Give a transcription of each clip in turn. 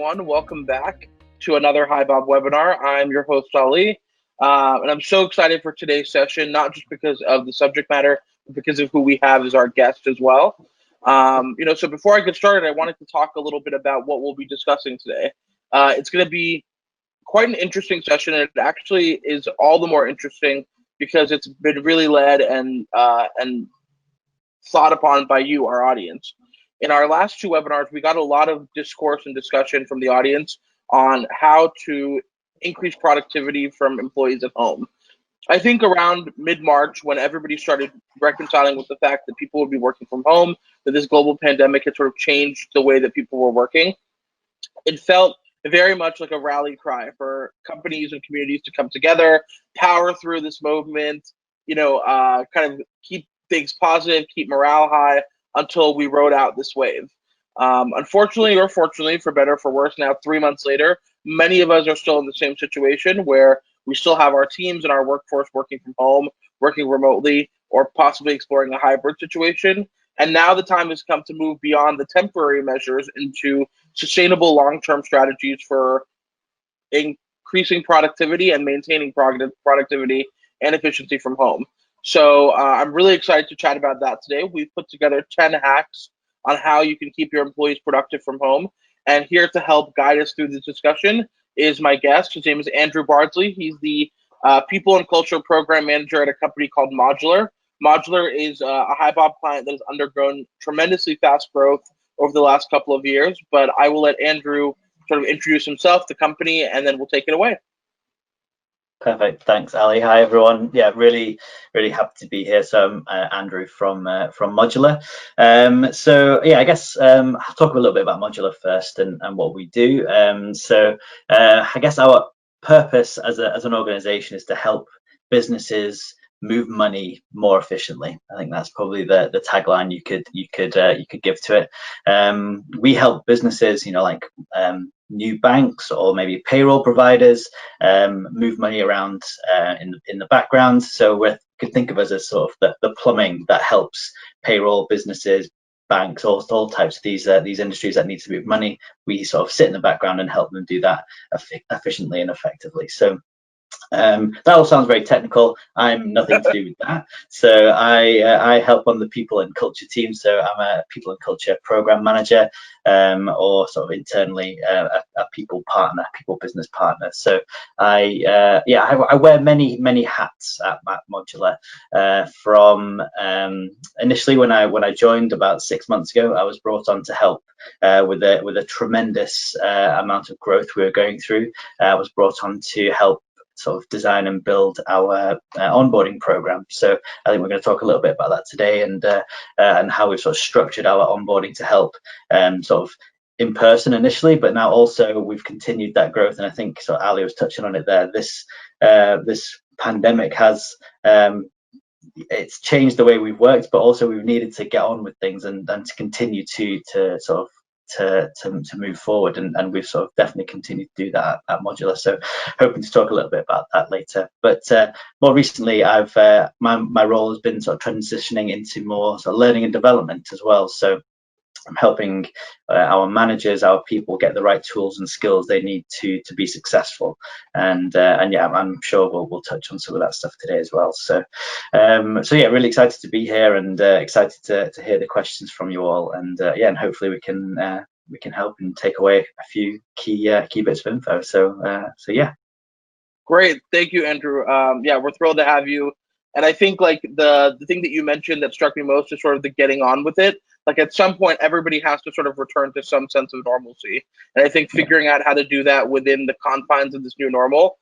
everyone. Welcome back to another HiBob webinar. I'm your host, Ali, and I'm so excited for today's session, not just because of the subject matter, but because of who we have as our guest as well. So before I get started, I wanted to talk a little bit about what we'll be discussing today. It's going to be quite an interesting session, and it actually is all the more interesting because it's been really led and thought upon by you, our audience. In our last two webinars, we got a lot of discourse and discussion from the audience on how to increase productivity from employees at home. I think around mid-March, when everybody started reconciling with the fact that people would be working from home, that this global pandemic had sort of changed the way that people were working, it felt very much like a rally cry for companies and communities to come together, power through this movement, kind of keep things positive, keep morale high until we rode out this wave. Unfortunately or fortunately, for better or for worse, now 3 months later, many of us are still in the same situation where we still have our teams and our workforce working from home, working remotely, or possibly exploring a hybrid situation. And now the time has come to move beyond the temporary measures into sustainable long-term strategies for increasing productivity and maintaining productivity and efficiency from home. So I'm really excited to chat about that today. We've put together 10 hacks on how you can keep your employees productive from home. And here to help guide us through this discussion is my guest. His name is Andrew Bardsley. He's the People and Culture Program Manager at a company called Modulr. Modulr is a HiBob client that has undergone tremendously fast growth over the last couple of years. But I will let Andrew sort of introduce himself, the company, and then we'll take it away. Perfect. Thanks, Ali. Hi, everyone. Yeah, really happy to be here. So I'm Andrew from Modulr. I guess I'll talk a little bit about Modulr first and what we do. I guess our purpose as an organization is to help businesses move money more efficiently. I think that's probably the tagline you could give to it. We help businesses, like new banks or maybe payroll providers move money around in the background. So we could think of us as sort of the plumbing that helps payroll businesses, banks, all types of these industries that need to move money. We sort of sit in the background and help them do that efficiently and effectively. So that all sounds very technical. I'm nothing to do with that. So I help on the people and culture team. So I'm a people and culture program manager, or sort of internally a people business partner. So I wear many hats at Modulr. From initially when I joined about 6 months ago, I was brought on to help with a tremendous amount of growth we were going through. I was brought on to help sort of design and build our onboarding program. So I think we're going to talk a little bit about that today and how we've sort of structured our onboarding to help sort of in person initially, but now also we've continued that growth. And I think so Ali was touching on it there. This pandemic has it's changed the way we've worked, but also we've needed to get on with things and to continue to sort of to move forward, and we've sort of definitely continued to do that at Modulr. So hoping to talk a little bit about that later. But more recently, I've my role has been sort of transitioning into more sort of learning and development as well. So I'm helping our managers, our people get the right tools and skills they need to be successful. And yeah, I'm sure we'll touch on some of that stuff today as well. So yeah, really excited to be here and excited to hear the questions from you all. And yeah, and hopefully we can help and take away a few key bits of info. So yeah. Great, thank you, Andrew. Yeah, we're thrilled to have you. And I think like the thing that you mentioned that struck me most is sort of the getting on with it. Like at some point, everybody has to sort of return to some sense of normalcy. And I think figuring out how to do that within the confines of this new normal,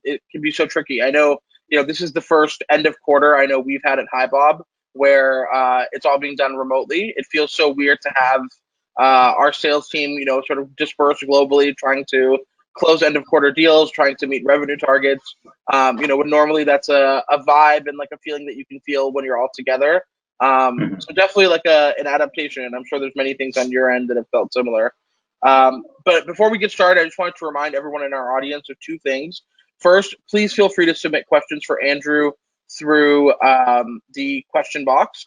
it can be so tricky. I know, this is the first end of quarter I know we've had at HiBob where it's all being done remotely. It feels so weird to have our sales team, sort of dispersed globally, trying to close end of quarter deals, trying to meet revenue targets. When normally that's a vibe and like a feeling that you can feel when you're all together. So definitely like an adaptation, and I'm sure there's many things on your end that have felt similar. But before we get started, I just wanted to remind everyone in our audience of two things. First, please feel free to submit questions for Andrew through the question box.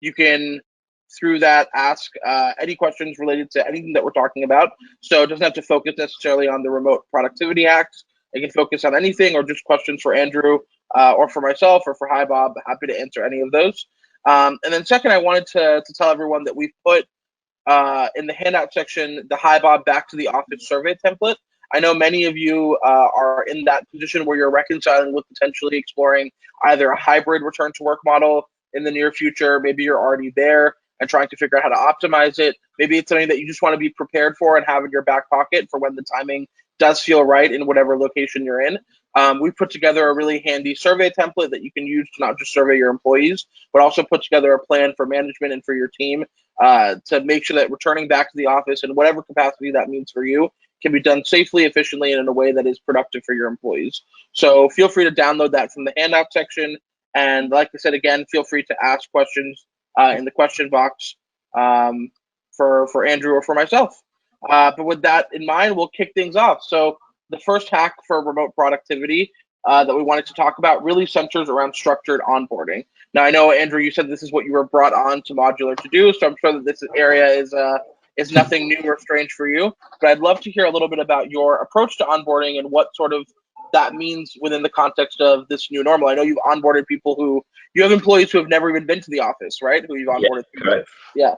You can through that, ask any questions related to anything that we're talking about. So it doesn't have to focus necessarily on the remote productivity hacks. It can focus on anything or just questions for Andrew or for myself or for HiBob. Happy to answer any of those. And then second, I wanted to tell everyone that we've put in the handout section the HiBob back to the office survey template. I know many of you are in that position where you're reconciling with potentially exploring either a hybrid return to work model in the near future. Maybe you're already there and trying to figure out how to optimize it. Maybe it's something that you just want to be prepared for and have in your back pocket for when the timing does feel right in whatever location you're in. We've put together a really handy survey template that you can use to not just survey your employees, but also put together a plan for management and for your team to make sure that returning back to the office in whatever capacity that means for you can be done safely, efficiently, and in a way that is productive for your employees. So feel free to download that from the handout section. And like I said, again, feel free to ask questions in the question box for Andrew or for myself. But with that in mind, we'll kick things off. So the first hack for remote productivity that we wanted to talk about really centers around structured onboarding. Now, I know, Andrew, you said this is what you were brought on to Modulr to do, so I'm sure that this area is nothing new or strange for you. But I'd love to hear a little bit about your approach to onboarding and what sort of that means within the context of this new normal. I know you've onboarded people you have employees who have never even been to the office, right? Who you've onboarded. Yeah, correct. Yeah.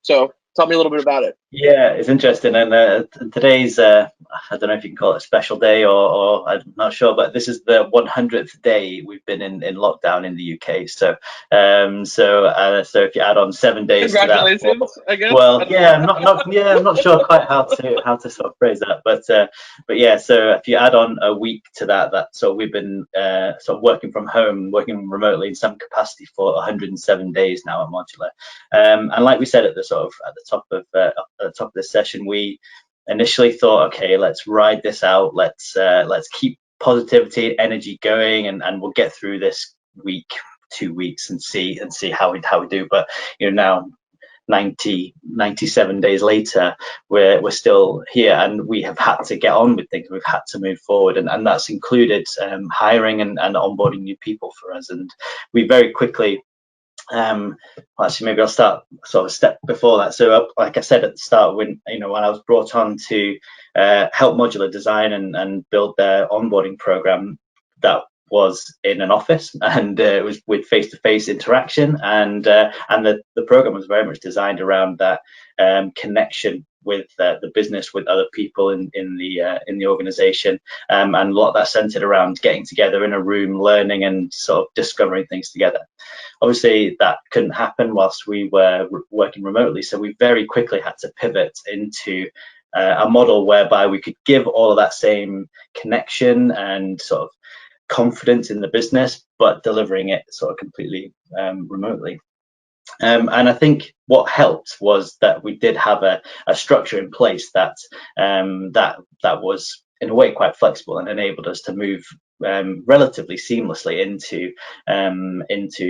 So tell me a little bit about it. Yeah, it's interesting. And today's, I don't know if you can call it a special day or I'm not sure, but this is the 100th day we've been in lockdown in the UK. So if you add on 7 days to that, congratulations, I guess. well, yeah, I'm not sure quite how to sort of phrase that, but yeah. So if you add on a week to that, so we've been sort of working from home, working remotely in some capacity for 107 days now at Modulr. And like we said at the top of this session, we initially thought, okay, let's ride this out. Let's keep positivity, energy going, and we'll get through this week, 2 weeks, and see how we do. But now 97 days later, we're still here, and we have had to get on with things. We've had to move forward, and that's included hiring and onboarding new people for us. And we very quickly, actually, maybe I'll start sort of a step before that. So like I said at the start, when I was brought on to help Modulr design and build their onboarding program, that was in an office, and it was with face-to-face interaction, and the program was very much designed around that connection with the business, with other people in the organization, and a lot of that centered around getting together in a room, learning and sort of discovering things together. Obviously, that couldn't happen whilst we were working remotely, so we very quickly had to pivot into a model whereby we could give all of that same connection and sort of confidence in the business, but delivering it sort of completely remotely. And I think what helped was that we did have a structure in place that was in a way quite flexible and enabled us to move relatively seamlessly into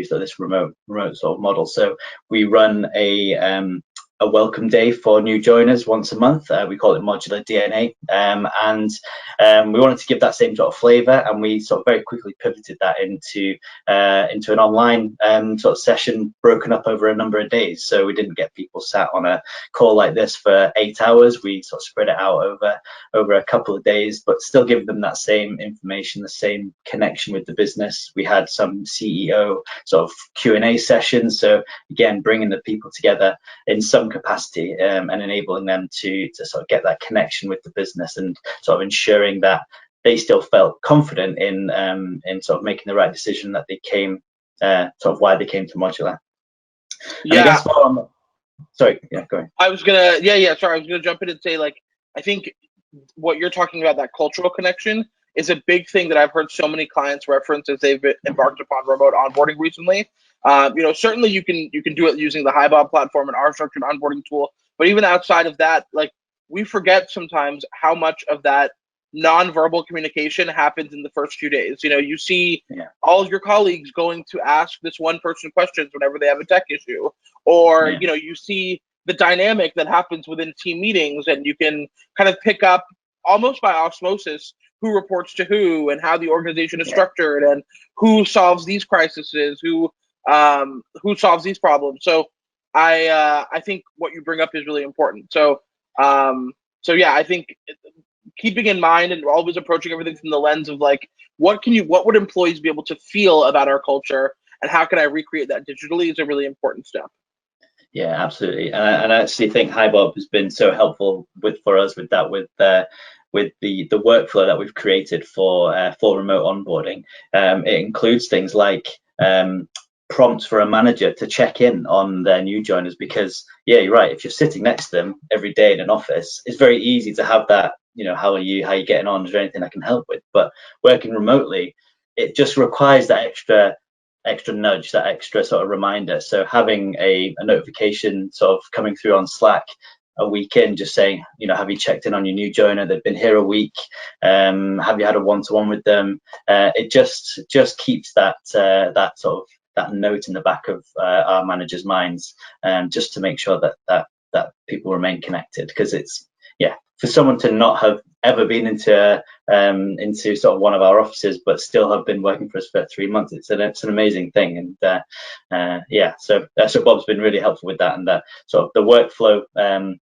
sort of this remote sort of model. So we run a welcome day for new joiners once a month. We call it Modulr DNA, and we wanted to give that same sort of flavour, and we sort of very quickly pivoted that into an online sort of session broken up over a number of days. So we didn't get people sat on a call like this for 8 hours. We sort of spread it out over a couple of days, but still give them that same information, the same connection with the business. We had some CEO sort of Q&A sessions, so again, bringing the people together in some capacity and enabling them to sort of get that connection with the business, and sort of ensuring that they still felt confident in sort of making the right decision, that they came sort of why they came to Modulr. Yeah. And I guess sorry, yeah, go ahead. I was gonna jump in and say, like, I think what you're talking about, that cultural connection, is a big thing that I've heard so many clients reference as they've embarked upon remote onboarding recently. Certainly you can do it using the HiBob platform and our structured onboarding tool, but even outside of that, like, we forget sometimes how much of that nonverbal communication happens in the first few days. You see all of your colleagues going to ask this one person questions whenever they have a tech issue, or you see the dynamic that happens within team meetings, and you can kind of pick up almost by osmosis who reports to who and how the organization is structured and who solves these crises, who solves these problems. So I think what you bring up is really important. So yeah, I think keeping in mind and always approaching everything from the lens of like, what would employees be able to feel about our culture, and how can I recreate that digitally is a really important step. Yeah, absolutely. And I actually think HiBob has been so helpful for us with that, with the workflow that we've created for remote onboarding. It includes things like prompts for a manager to check in on their new joiners, because yeah, you're right. If you're sitting next to them every day in an office, it's very easy to have that. How are you? How are you getting on? Is there anything I can help with? But working remotely, it just requires that extra nudge, that extra sort of reminder. So having a notification sort of coming through on Slack a week in, just saying, have you checked in on your new joiner? They've been here a week. Have you had a one-to-one with them? It just keeps that sort of that note in the back of our managers' minds, just to make sure that people remain connected. Because it's, yeah, for someone to not have ever been into sort of one of our offices but still have been working for us for 3 months, it's an amazing thing. And yeah, so Bob's been really helpful with that, and that sort of the workflow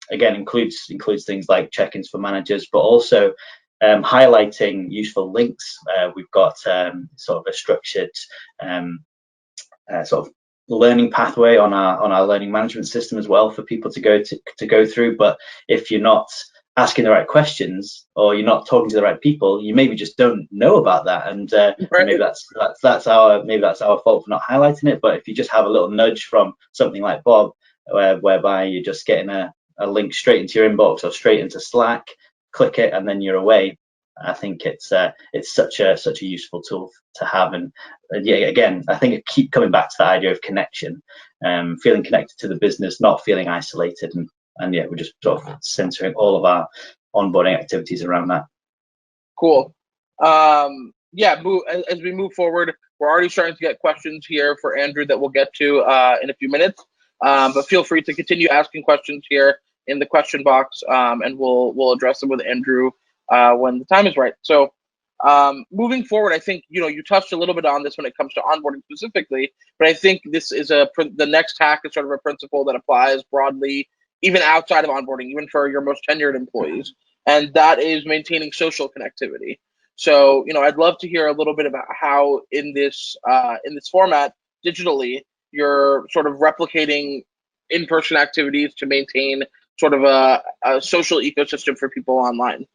again includes things like check-ins for managers, but also highlighting useful links. We've got sort of a structured sort of learning pathway on our learning management system as well for people to go through. But if you're not asking the right questions, or you're not talking to the right people, you maybe just don't know about that, and Right. maybe that's our fault for not highlighting it. But if you just have a little nudge from something like Bob, whereby you're just getting a link straight into your inbox or straight into Slack, click it and then you're away. I think it's such a useful tool to have. And yeah, again, I think I keep coming back to the idea of connection, feeling connected to the business, not feeling isolated, and yeah, we're just sort of centering all of our onboarding activities around that. Cool. Yeah, as we move forward, we're already starting to get questions here for Andrew that we'll get to in a few minutes. But feel free to continue asking questions here in the question box, and we'll address them with Andrew when the time is right. So moving forward, I think you touched a little bit on this when it comes to onboarding specifically, but I think this is the next hack is sort of a principle that applies broadly, even outside of onboarding, even for your most tenured employees, and that is maintaining social connectivity. So, I'd love to hear a little bit about how in this format digitally, you're sort of replicating in-person activities to maintain sort of a social ecosystem for people online.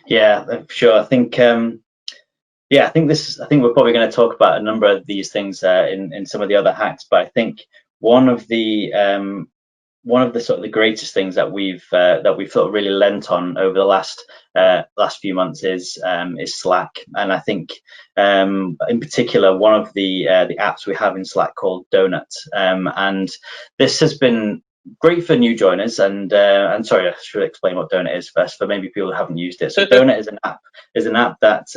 Yeah, sure. I think yeah, I think we're probably going to talk about a number of these things in some of the other hacks, but I think one of the sort of the greatest things that we've sort of really lent on over the last few months is Slack. And I think in particular one of the apps we have in Slack called Donut, and this has been great for new joiners. And sorry, I should explain what Donut is first for maybe people who haven't used it. So Donut is an app that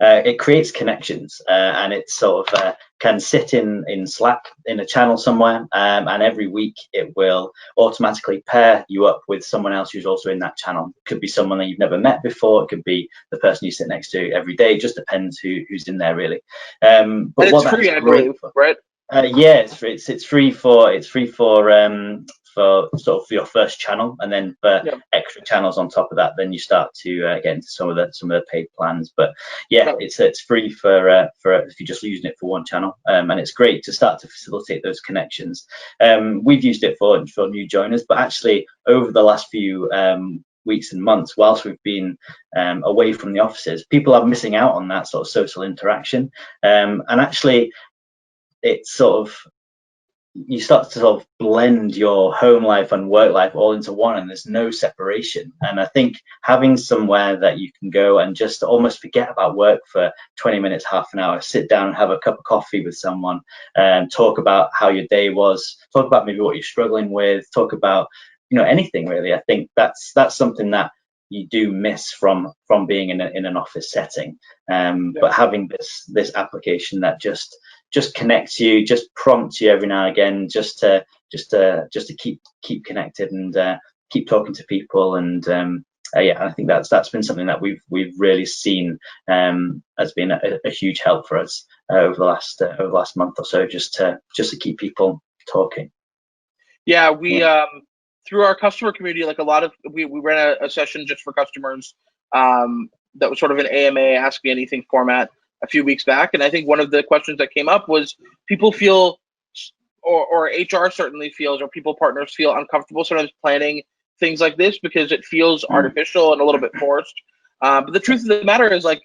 it creates connections, and it sort of can sit in Slack in a channel somewhere, and every week it will automatically pair you up with someone else who's also in that channel. It could be someone that you've never met before. It could be the person you sit next to every day. It just depends who's in there, really. But it's free, I believe, right? Yeah, it's free for sort of your first channel, and then for extra channels on top of that, then you start to get into some of the paid plans. But yeah, it's free for if you're just using it for one channel, and it's great to start to facilitate those connections. We've used it for new joiners, but actually over the last few weeks and months, whilst we've been away from the offices, people are missing out on that sort of social interaction, and actually it's sort of, you start to sort of blend your home life and work life all into one, and there's no separation. And I think having somewhere that you can go and just almost forget about work for 20 minutes, half an hour, sit down and have a cup of coffee with someone, and talk about how your day was, talk about maybe what you're struggling with, talk about anything really. I think that's something that you do miss from being in an office setting. But having this application that just connects you, just prompts you every now and again, just to keep connected and keep talking to people. And yeah, I think that's been something that we've really seen as being a huge help for us. over the last month or so, just to keep people talking. Yeah, we through our customer community, like a lot of we ran a session just for customers that was sort of an AMA Ask Me Anything format a few weeks back, and I think one of the questions that came up was people feel, or HR certainly feels, or people partners feel uncomfortable sometimes planning things like this because it feels artificial and a little bit forced. But the truth of the matter is, like,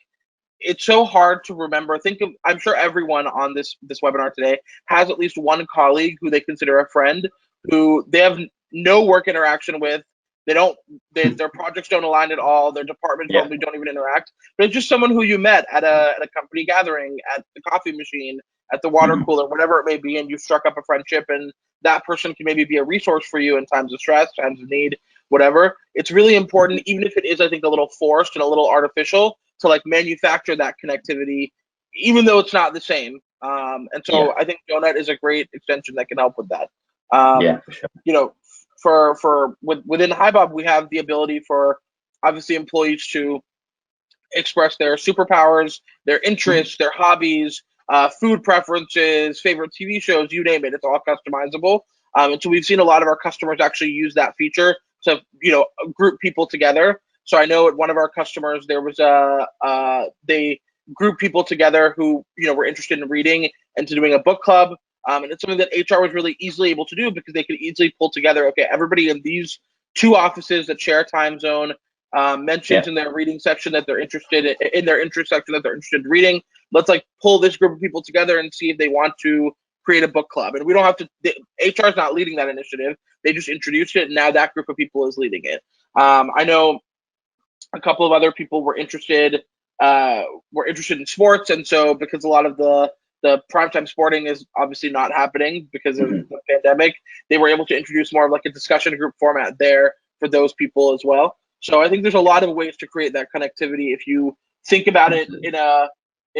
it's so hard to remember. I'm sure everyone on this webinar today has at least one colleague who they consider a friend, who they have no work interaction with. They don't, their projects don't align at all. Their department probably don't even interact. But it's just someone who you met at a company gathering, at the coffee machine, at the water cooler, whatever it may be, and you struck up a friendship, and that person can maybe be a resource for you in times of stress, times of need, whatever. It's really important, even if it is, I think, a little forced and a little artificial, to like manufacture that connectivity, even though it's not the same. And so I think Donut is a great extension that can help with that. For sure. You know, within HiBob, we have the ability for obviously employees to express their superpowers, their interests, their hobbies, food preferences, favorite TV shows, you name it. It's all customizable. And so we've seen a lot of our customers actually use that feature to, group people together. So I know at one of our customers, there was they grouped people together who, were interested in reading and to doing a book club. And it's something that HR was really easily able to do because they could easily pull together, okay, everybody in these two offices that share a time zone mentions in their reading section that they're interested in their interest section that they're interested in reading. Let's like pull this group of people together and see if they want to create a book club. And we don't have to, HR is not leading that initiative. They just introduced it, and now that group of people is leading it. I know a couple of other people were interested in sports, and so because a lot of the primetime sporting is obviously not happening because of the pandemic, they were able to introduce more of like a discussion group format there for those people as well. So I think there's a lot of ways to create that connectivity if you think about it in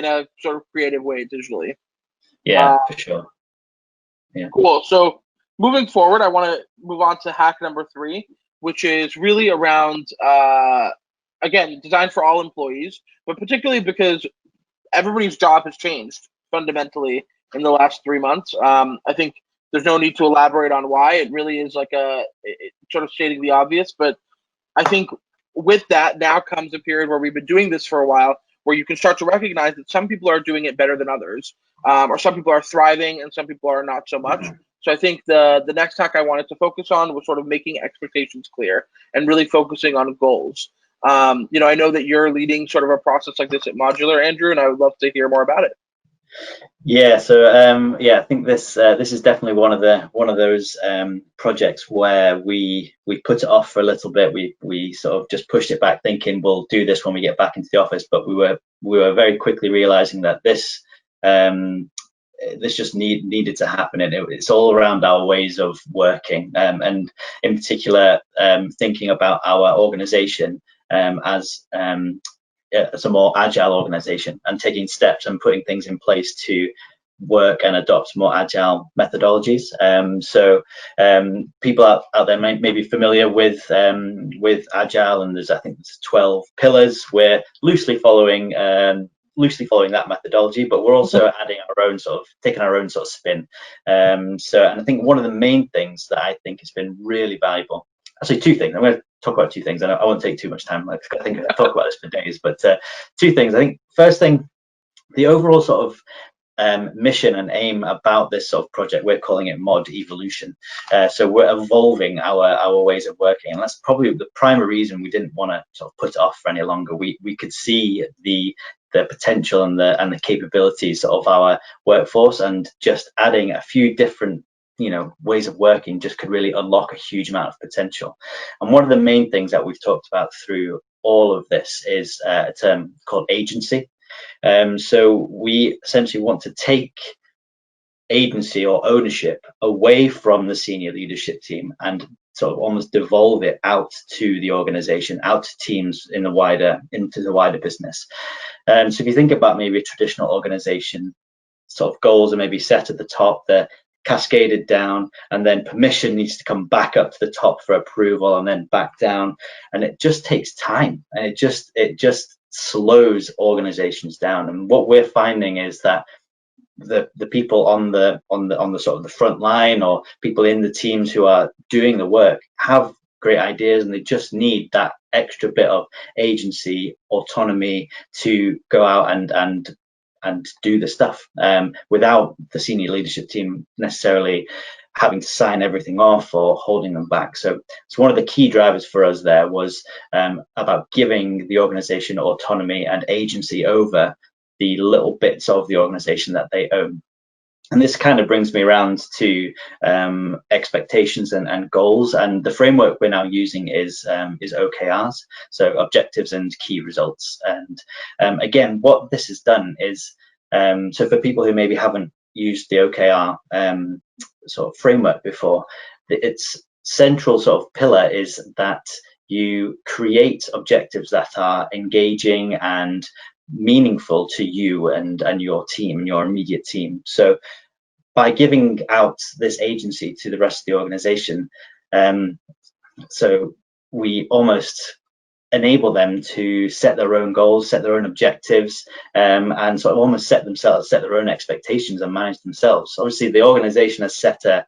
a sort of creative way digitally. Yeah, for sure. Yeah. Cool. So moving forward, I want to move on to hack number 3, which is really around again, designed for all employees, but particularly because everybody's job has changed fundamentally in the last 3 months. I think there's no need to elaborate on why. It really is like sort of stating the obvious, but I think with that now comes a period where we've been doing this for a while, where you can start to recognize that some people are doing it better than others, or some people are thriving and some people are not so much. So I think the next hack I wanted to focus on was sort of making expectations clear and really focusing on goals. I know that you're leading sort of a process like this at Modulr, Andrew, and I would love to hear more about it. Yeah, so I think this is definitely one of those projects where we put it off for a little bit. We sort of just pushed it back, thinking we'll do this when we get back into the office. But we were very quickly realizing that this just needed to happen, and it's all around our ways of working, and in particular thinking about our organization as a more agile organization, and taking steps and putting things in place to work and adopt more agile methodologies. So people out there may be familiar with agile, and I think there's 12 pillars. We're loosely following that methodology, but we're also adding taking our own sort of spin. And I think one of the main things that I think has been really valuable, actually 2 things. I'm going to talk about 2 things, and I won't take too much time. I think I talk about this for days, but 2 things. I think first thing, the overall sort of mission and aim about this sort of project, we're calling it mod evolution. So we're evolving our ways of working, and that's probably the primary reason we didn't want to sort of put it off for any longer. We could see the potential and the capabilities of our workforce, and just adding a few different ways of working just could really unlock a huge amount of potential. And one of the main things that we've talked about through all of this is a term called agency. So we essentially want to take agency or ownership away from the senior leadership team and sort of almost devolve it out to the organization, out to teams into the wider business. So if you think about maybe a traditional organization, sort of goals are maybe set at the top, they're cascaded down, and then permission needs to come back up to the top for approval, and then back down, and it just takes time, and it just slows organizations down. And what we're finding is that the people on the sort of the front line, or people in the teams who are doing the work, have great ideas, and they just need that extra bit of agency, autonomy to go out and do the stuff, without the senior leadership team necessarily having to sign everything off or holding them back. So one of the key drivers for us there was about giving the organization autonomy and agency over the little bits of the organization that they own. And this kind of brings me around to expectations and goals. And the framework we're now using is OKRs, so objectives and key results. And again, what this has done is, so for people who maybe haven't used the OKR sort of framework before, its central sort of pillar is that you create objectives that are engaging and meaningful to you and your team and your immediate team. So by giving out this agency to the rest of the organization, so we almost enable them to set their own goals, set their own objectives, and sort of almost set their own expectations and manage themselves. Obviously, the organization has set a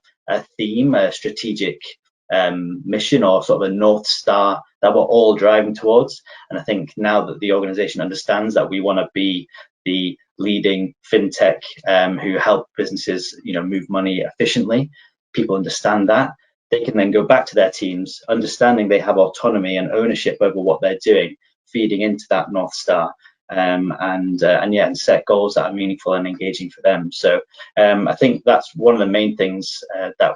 theme, a strategic mission, or sort of a North Star that we're all driving towards. And I think now that the organization understands that we want to be the leading fintech who help businesses, move money efficiently, people understand that. They can then go back to their teams, understanding they have autonomy and ownership over what they're doing, feeding into that North Star, and set goals that are meaningful and engaging for them. So I think that's one of the main things, that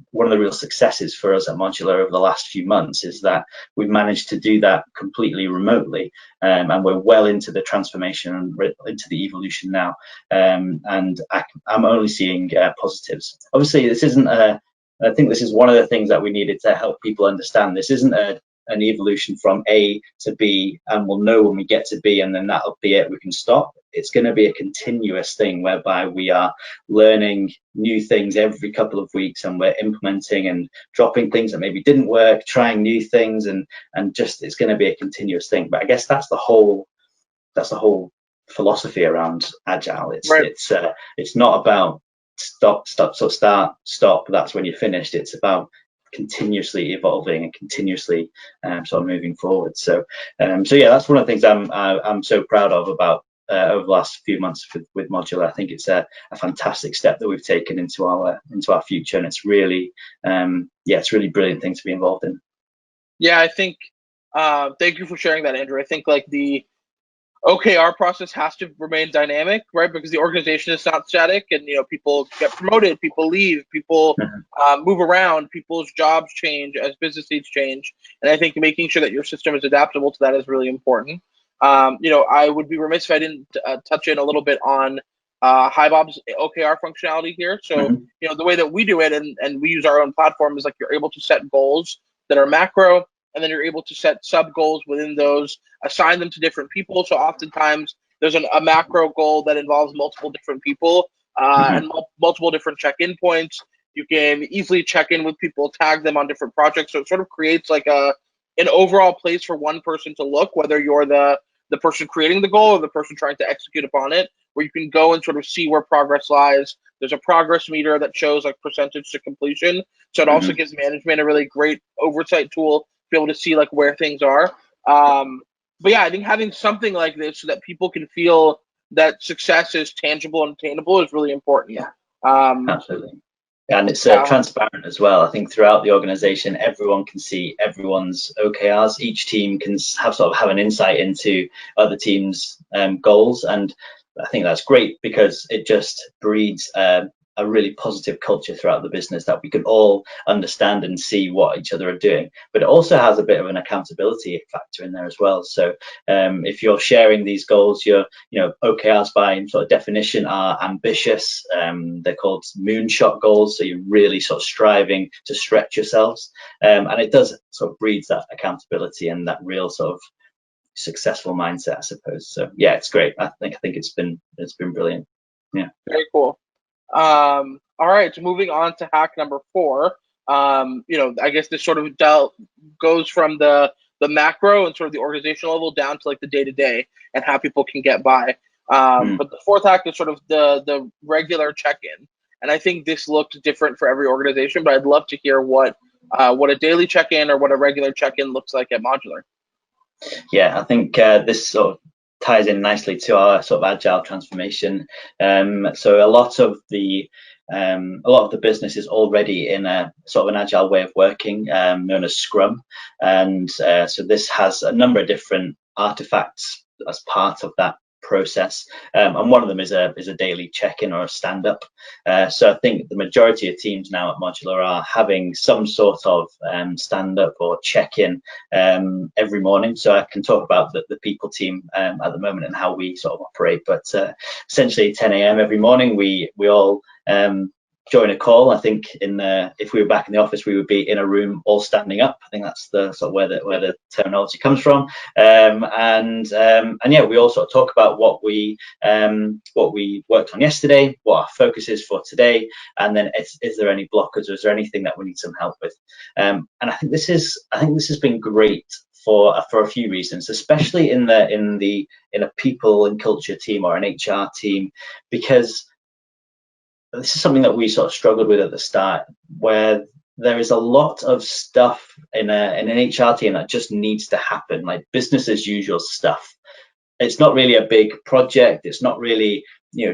one of the real successes for us at Modulr over the last few months is that we've managed to do that completely remotely, and we're well into the transformation and into the evolution now. And I'm only seeing positives. Obviously, this isn't I think this is one of the things that we needed to help people understand. This isn't an evolution from A to B, and we'll know when we get to B, and then that'll be it, we can stop. It's going to be a continuous thing whereby we are learning new things every couple of weeks, and we're implementing and dropping things that maybe didn't work, trying new things, and just it's going to be a continuous thing. But I guess that's the whole philosophy around Agile. It's not about stop, stop, that's when you're finished. It's about continuously evolving and continuously sort of moving forward. So yeah, that's one of the things I'm so proud of about over the last few months with Modulr. I think it's a fantastic step that we've taken into our future, and it's really it's really brilliant thing to be involved in. Yeah, I think thank you for sharing that, Andrew. I think like the OKR process has to remain dynamic, right? Because the organization is not static, and people get promoted, people leave, people move around, people's jobs change as business needs change, and I think making sure that your system is adaptable to that is really important. I would be remiss if I didn't touch in a little bit on HiBob's OKR functionality here. So the way that we do it, and we use our own platform, is like you're able to set goals that are macro, and then you're able to set sub goals within those, assign them to different people. So oftentimes there's a macro goal that involves multiple different people and multiple different check-in points. You can easily check in with people, tag them on different projects. So it sort of creates like an overall place for one person to look, whether you're the person creating the goal or the person trying to execute upon it, where you can go and sort of see where progress lies. There's a progress meter that shows like percentage to completion. So it also gives management a really great oversight tool, be able to see like where things are. But yeah, I think having something like this so that people can feel that success is tangible and attainable is really important. Yeah, absolutely. And it's transparent as well. I think throughout the organization, everyone can see everyone's OKRs. Each team can have an insight into other teams' goals, and I think that's great because it just breeds a really positive culture throughout the business, that we can all understand and see what each other are doing. But it also has a bit of an accountability factor in there as well. So if you're sharing these goals, your OKRs by sort of definition are ambitious. They're called moonshot goals. So you're really sort of striving to stretch yourselves, and it does sort of breeds that accountability and that real sort of successful mindset, I suppose. So yeah, it's great. I think it's been brilliant. Yeah, very cool. All right, so moving on to hack number 4. I guess this sort of goes from the macro and sort of the organizational level down to like the day-to-day and how people can get by. But the fourth hack is sort of the regular check-in. And I think this looked different for every organization, but I'd love to hear what a daily check-in or what a regular check-in looks like at Modulr. Yeah, I think this sort of ties in nicely to our sort of agile transformation. So a lot of the business is already in a sort of an agile way of working, known as Scrum, and so this has a number of different artifacts as part of that process, and one of them is a daily check-in or a stand-up. So I think the majority of teams now at Modulr are having some sort of stand-up or check-in every morning. So I can talk about the people team at the moment and how we sort of operate, but essentially 10 a.m. every morning we all join a call. I think if we were back in the office, we would be in a room all standing up. I think that's the sort of where the terminology comes from. And yeah, we all sort of talk about what we worked on yesterday, what our focus is for today, and then is there any blockers or is there anything that we need some help with? And I think this has been great for a few reasons, especially in a people and culture team or an HR team, because this is something that we sort of struggled with at the start, where there is a lot of stuff in an HR team that just needs to happen, like business as usual stuff. It's not really a big project. It's not really,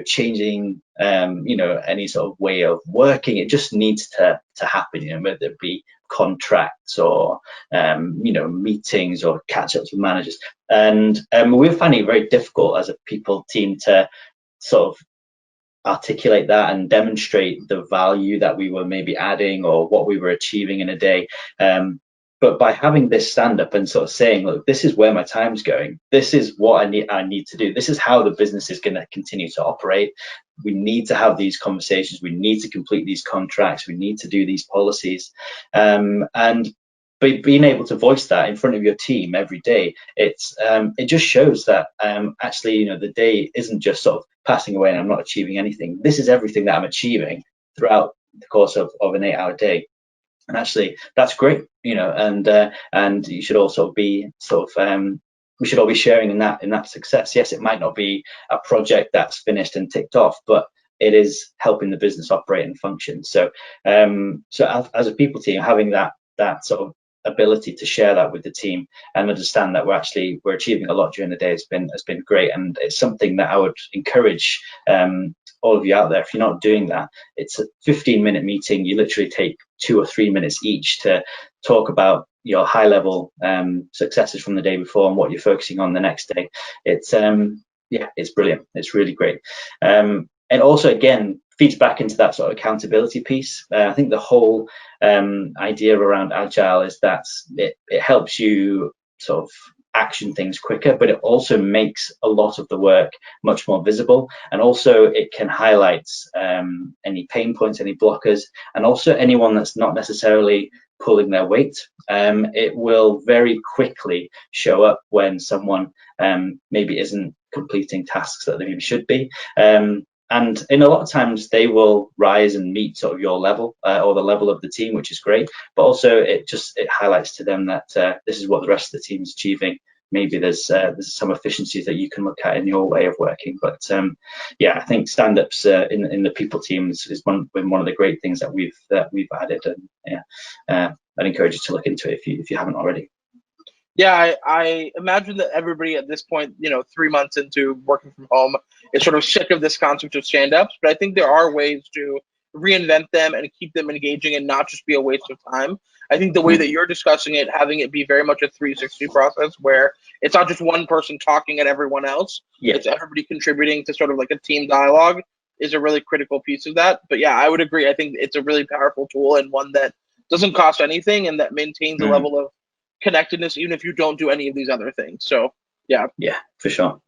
changing, any sort of way of working. It just needs to happen, whether it be contracts or, meetings or catch-ups with managers. And we're finding it very difficult as a people team to sort of articulate that and demonstrate the value that we were maybe adding or what we were achieving in a day. But by having this stand up and sort of saying, look, this is where my time's going. This is what I need to do. This is how the business is going to continue to operate. We need to have these conversations. We need to complete these contracts. We need to do these policies. And being able to voice that in front of your team every day, it just shows that actually, the day isn't just sort of passing away and I'm not achieving anything. This is everything that I'm achieving throughout the course of an 8-hour day. And actually, that's great, and you should also be sort of we should all be sharing in that success. Yes, it might not be a project that's finished and ticked off, but it is helping the business operate and function. So as a people team, having that sort of ability to share that with the team and understand that we're achieving a lot during the day has been great, and it's something that I would encourage all of you out there. If you're not doing that, it's a 15-minute meeting. You literally take 2 or 3 minutes each to talk about your high-level successes from the day before and what you're focusing on the next day. It's it's brilliant. It's really great, and also again feeds back into that sort of accountability piece. I think the whole idea around agile is that it helps you sort of action things quicker, but it also makes a lot of the work much more visible, and also it can highlight any pain points, any blockers, and also anyone that's not necessarily pulling their weight. It will very quickly show up when someone maybe isn't completing tasks that they maybe should be. And in a lot of times they will rise and meet sort of your level or the level of the team, which is great. But also it highlights to them that this is what the rest of the team is achieving. Maybe there's some efficiencies that you can look at in your way of working. But yeah, I think stand-ups in the people teams is one of the great things that we've added. And yeah, I'd encourage you to look into it if you haven't already. Yeah, I imagine that everybody at this point, 3 months into working from home, is sort of sick of this concept of stand-ups, but I think there are ways to reinvent them and keep them engaging and not just be a waste of time. I think the way that you're discussing it, having it be very much a 360 process where it's not just one person talking at everyone else, it's everybody contributing to sort of like a team dialogue, is a really critical piece of that. But yeah, I would agree. I think it's a really powerful tool and one that doesn't cost anything and that maintains a level of connectedness even if you don't do any of these other things. So yeah, for sure.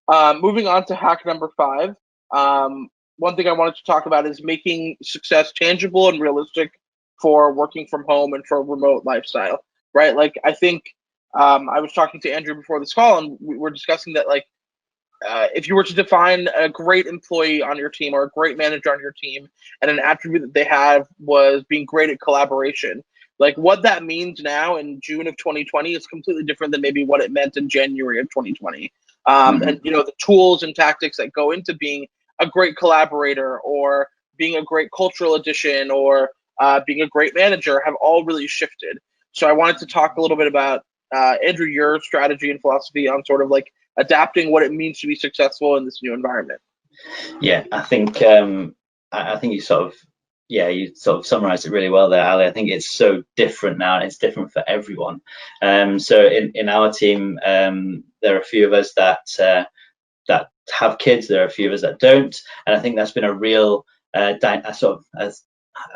Moving on to hack number 5. One thing I wanted to talk about is making success tangible and realistic for working from home and for a remote lifestyle, right? Like I think I was talking to Andrew before this call and we were discussing that like if you were to define a great employee on your team or a great manager on your team and an attribute that they have was being great at collaboration, like what that means now in June of 2020 is completely different than maybe what it meant in January of 2020. and the tools and tactics that go into being a great collaborator or being a great cultural addition or being a great manager have all really shifted. So I wanted to talk a little bit about Andrew, your strategy and philosophy on sort of like adapting what it means to be successful in this new environment. Yeah, I think you sort of summarized it really well there, Ali. I think it's so different now, and it's different for everyone. So in our team, there are a few of us that have kids. There are a few of us that don't, and I think that's been a real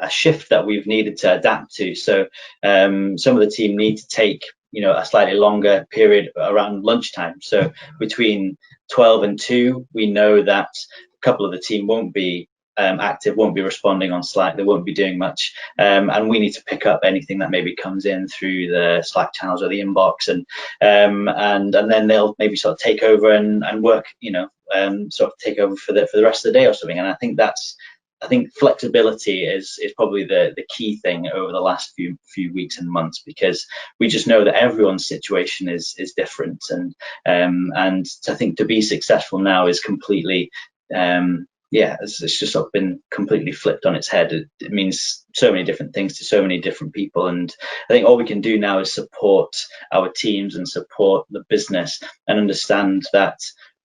a shift that we've needed to adapt to. So some of the team need to take a slightly longer period around lunchtime. So between 12 and 2, we know that a couple of the team won't be active, won't be responding on Slack, they won't be doing much, and we need to pick up anything that maybe comes in through the Slack channels or the inbox, and then they'll maybe sort of take over and work, sort of take over for the rest of the day or something. And I think flexibility is probably the key thing over the last few weeks and months, because we just know that everyone's situation is different, and I think to be successful now is completely it's just sort of been completely flipped on its head. It means so many different things to so many different people, and I think all we can do now is support our teams and support the business and understand that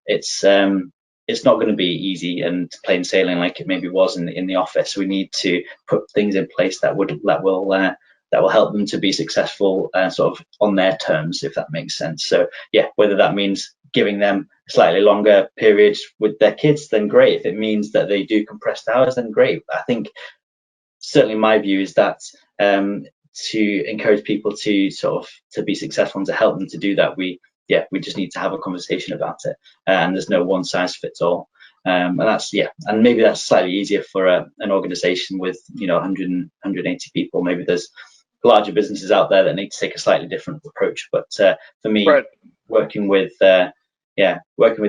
it's not going to be easy and plain sailing like it maybe was in the office. We need to put things in place that will help them to be successful sort of on their terms, if that makes sense. So yeah, whether that means giving them slightly longer periods with their kids, then great. If it means that they do compressed hours, then great. I think certainly my view is that to encourage people to be successful and to help them to do that, we just need to have a conversation about it, and there's no one size fits all. And maybe that's slightly easier for an organization with 100 180 people. Maybe there's larger businesses out there that need to take a slightly different approach, but for me, right, working with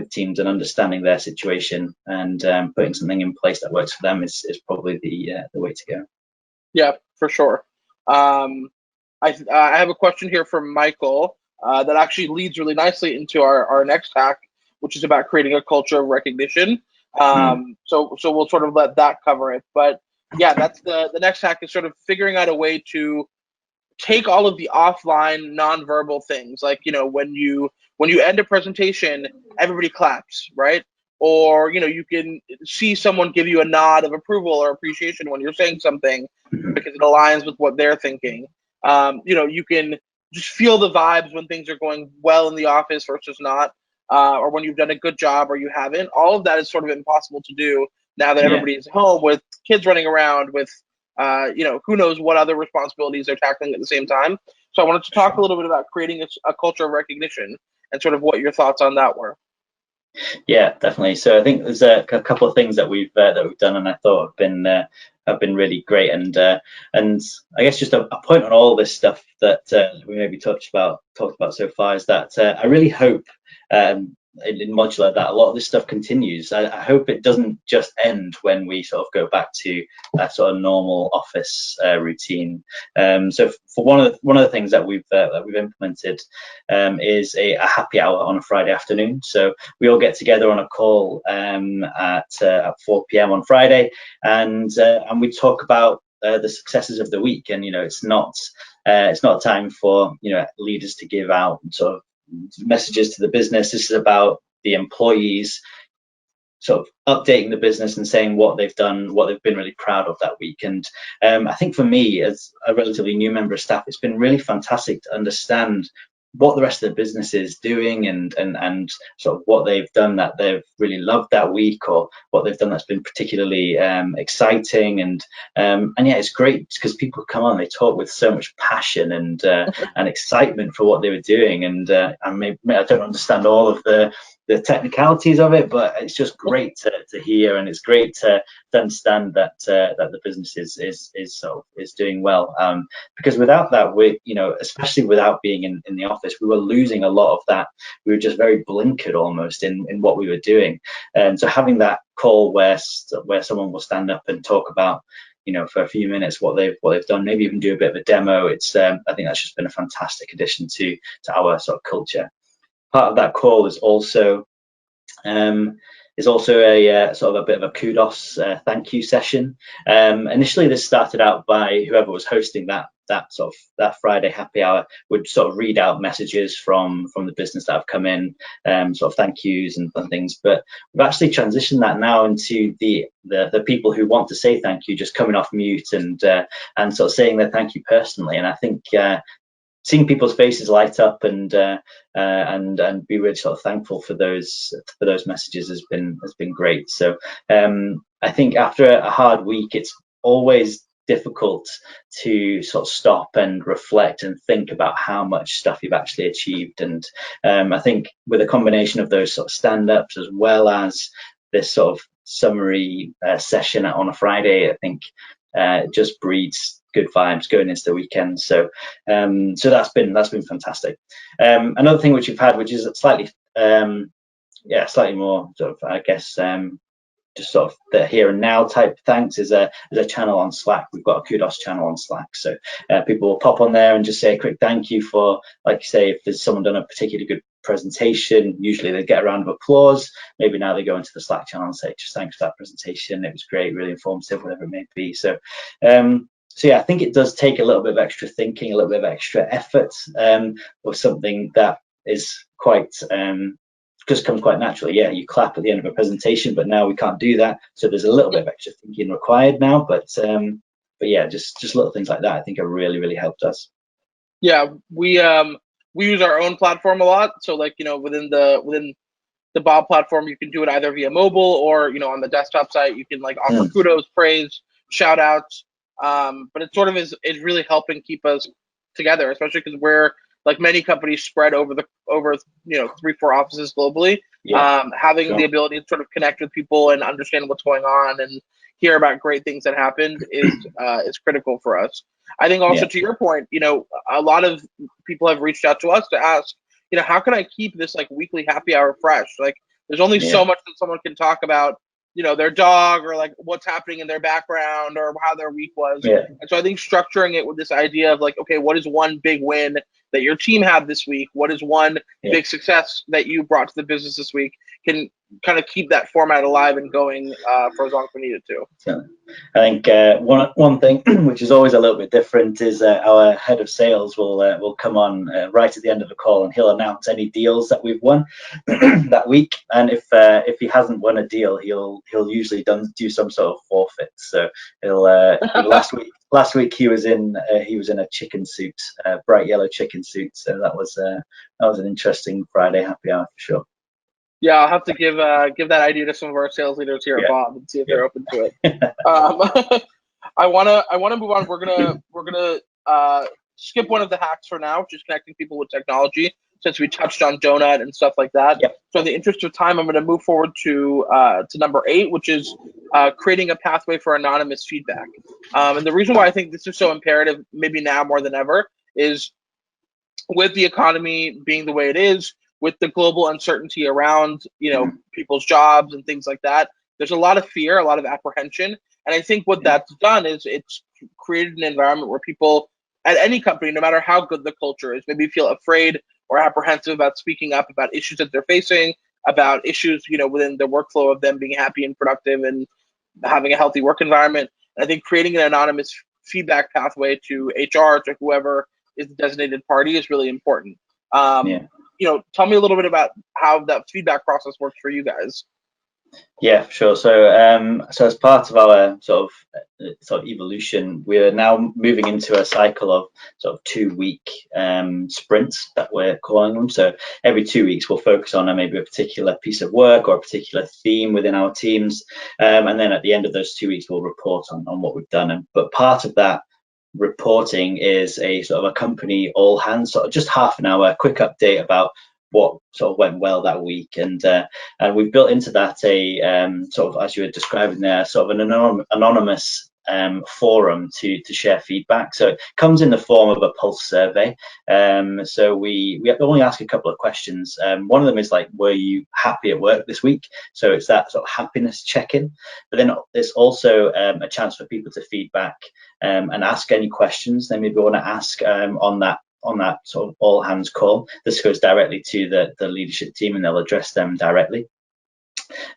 teams and understanding their situation and putting something in place that works for them is probably the way to go. Yeah, for sure. I have a question here from Michael that actually leads really nicely into our next hack, which is about creating a culture of recognition. So we'll sort of let that cover it. But yeah, that's the next hack, is sort of figuring out a way to take all of the offline nonverbal things, like when you end a presentation, everybody claps, right? Or you can see someone give you a nod of approval or appreciation when you're saying something because it aligns with what they're thinking. You can just feel the vibes when things are going well in the office versus not, or when you've done a good job or you haven't. All of that is sort of impossible to do now that everybody is home with kids running around with who knows what other responsibilities they're tackling at the same time. So I wanted to talk a little bit about creating a culture of recognition and sort of what your thoughts on that were. Yeah, definitely. So I think there's a couple of things that we've done, and I thought have been really great. And I guess just a point on all this stuff that we maybe talked about so far is that I really hope in Modulr that a lot of this stuff continues. I hope it doesn't just end when we sort of go back to that sort of normal office routine. So for one of the things that we've implemented is a happy hour on a Friday afternoon. So we all get together on a call at 4 p.m. on Friday, and we talk about the successes of the week. And it's not a time for leaders to give out sort of messages to the business. This is about the employees sort of updating the business and saying what they've done, what they've been really proud of that week. And I think for me, as a relatively new member of staff, it's been really fantastic to understand what the rest of the business is doing and sort of what they've done that they've really loved that week, or what they've done that's been particularly exciting. And yeah, it's great because people come on, they talk with so much passion and excitement for what they were doing. And maybe I don't understand all of the technicalities of it, but it's just great to hear, and it's great to understand that the business is doing well. Because without that, especially without being in the office, we were losing a lot of that. We were just very blinkered almost in what we were doing. And so having that call where someone will stand up and talk about for a few minutes what they've done, maybe even do a bit of a demo. I think that's just been a fantastic addition to our sort of culture. part of that call is also a sort of a bit of a kudos thank you session. Initially, this started out by whoever was hosting that Friday happy hour would sort of read out messages from the business that have come in, sort of thank yous and things. But we've actually transitioned that now into the people who want to say thank you just coming off mute and sort of saying their thank you personally. And I think seeing people's faces light up and be really sort of thankful for those messages has been great. So I think after a hard week, it's always difficult to sort of stop and reflect and think about how much stuff you've actually achieved. And I think with a combination of those sort of stand-ups as well as this sort of summary session on a Friday, I think it just breeds good vibes going into the weekend. So that's been fantastic. Another thing which we've had, which is slightly more sort of, I guess, just sort of the here and now type thanks, is a channel on Slack. We've got a kudos channel on Slack, so people will pop on there and just say a quick thank you for, like you say, if there's someone done a particularly good presentation, usually they get a round of applause. Maybe now they go into the Slack channel and say, just thanks for that presentation, it was great, really informative, whatever it may be. So yeah, I think it does take a little bit of extra thinking, a little bit of extra effort, or something that is quite just comes quite naturally. Yeah, you clap at the end of a presentation, but now we can't do that, so there's a little bit of extra thinking required now. But yeah, just little things like that I think have really helped us. Yeah, we use our own platform a lot. So like, within the Bob platform, you can do it either via mobile or on the desktop site. You can like offer kudos, praise, shout outs. But it sort of is really helping keep us together, especially because we're, like many companies, spread over 3-4 offices globally. Having the ability to sort of connect with people and understand what's going on and hear about great things that happened is critical for us. I think also to your point, a lot of people have reached out to us to ask, how can I keep this like weekly happy hour fresh? Like, there's only so much that someone can talk about, their dog or like what's happening in their background or how their week was. And so I think structuring it with this idea of like, okay, what is one big win that your team had this week? What is one big success that you brought to the business this week? Can kind of keep that format alive and going for as long as we need it to. So I think one thing which is always a little bit different is our head of sales will come on right at the end of the call, and he'll announce any deals that we've won that week. And if he hasn't won a deal, he'll usually do some sort of forfeit. So he'll last week he was in a chicken suit, bright yellow chicken suit. So that was an interesting Friday happy hour for sure. Yeah, I'll have to give that idea to some of our sales leaders here at Bob and see if they're open to it. I wanna move on. We're gonna skip one of the hacks for now, which is connecting people with technology, since we touched on Donut and stuff like that. So in the interest of time, I'm gonna move forward to number 8, which is creating a pathway for anonymous feedback. And the reason why I think this is so imperative, maybe now more than ever, is with the economy being the way it is, with the global uncertainty around, people's jobs and things like that, there's a lot of fear, a lot of apprehension. And I think what that's done is it's created an environment where people at any company, no matter how good the culture is, maybe feel afraid or apprehensive about speaking up about issues that they're facing, about issues, within the workflow of them being happy and productive and having a healthy work environment. And I think creating an anonymous feedback pathway to HR, to whoever is the designated party, is really important. Tell me a little bit about how that feedback process works for you guys. Yeah, sure. So as part of our sort of evolution, we're now moving into a cycle of sort of 2-week sprints that we're calling them. So every 2 weeks we'll focus on maybe a particular piece of work or a particular theme within our teams, and then at the end of those 2 weeks we'll report on what we've done. But part of that reporting is a sort of a company all hands, sort of just half an hour quick update about what sort of went well that week, and we've built into that a sort of, as you were describing there, sort of an anonymous forum to share feedback. So it comes in the form of a pulse survey. So we only ask a couple of questions. One of them is like, were you happy at work this week? So it's that sort of happiness check-in. But then there's also a chance for people to feedback and ask any questions they maybe want to ask on that on that sort of all hands call. This goes directly to the leadership team, and they'll address them directly.